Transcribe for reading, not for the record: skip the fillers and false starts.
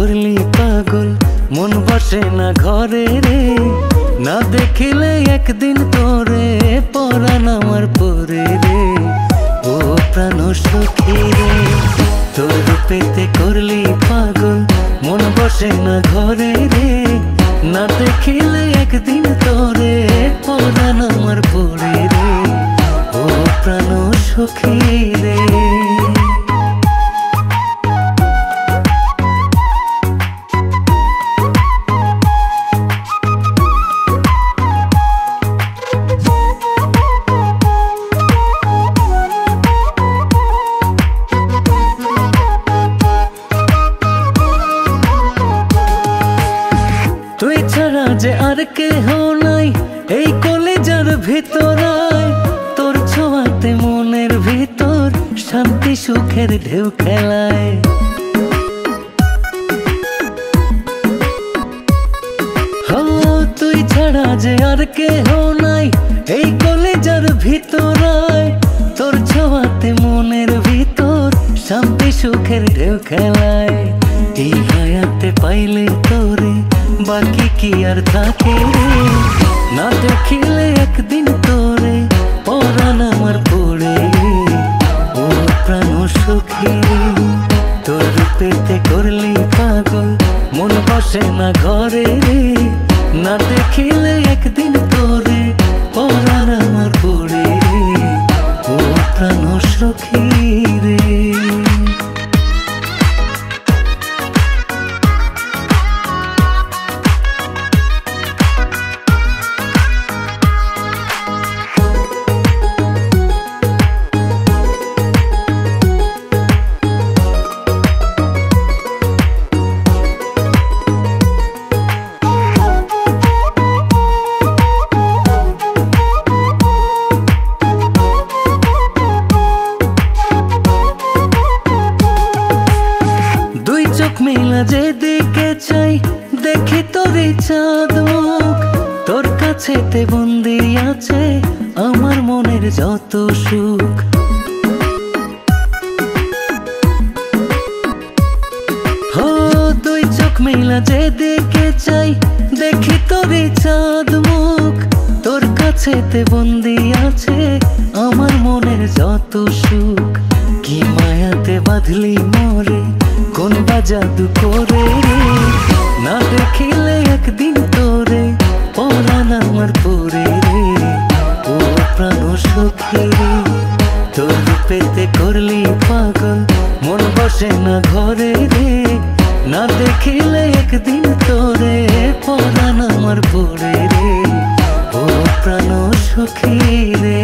করলি পাগল, মন বসে না ঘরে রে। না দেখিলে একদিন তোরে পরাণ আমার পরে রে। ও প্রাণ সখী রে, তোর পেতে করলি পাগল, মন বসে না ঘরে রে। না দেখিলে একদিন তোরে পরাণ আমার পরে রে। ও প্রাণ সখী রে। তুই ছাড়া যে আর কেহ নাই এই কলেজার ভিতরায়। তোর ছোঁয়াতে মনের ভিতর শান্তি সুখের ঢেউ খেলায়। তুই ছাড়া যে আর কেহ নাই এই কলেজার ভিতরায়। তোর ছোঁয়াতে মনের ভিতর শান্তি সুখের ঢেউ খেলায়। এই হায়াতে পাইলে তোরে বাকি কি আর থাকে রে। না দেখিলে একদিন তোরে পরাণ আমার পড়ে। ও প্রাণ সখী রে, তোর পেতে করলি পাগল, মন বসে না ঘরে রে। না দেখিলে একদিন তোরে পরাণ আমার পড়ে। ও প্রাণ সখী রে। চোখ মেলা যেদিকে চাই দেখি তোর চাঁদ মুখ। তোর কাছেতে বন্দি আছে আমার মনের যত সুখ। দুই চোখ মেলা যেদিকে চাই দেখি তোর চাঁদ মুখ। তোর কাছেতে বন্দি আছে আমার মনের যত সুখ। কি মায়াতে বাঁধলি মরে কোন বা জাদু করে রে। না দেখিলে একদিন তোরে পরাণ আমার পরে রে। ও প্রাণ সখী রে, তোর পেতে করলি পাগল, মন বসে না ঘরে রে। না দেখিলে একদিন তোরে পরাণ আমার পরে রে। ও প্রাণ সখী রে।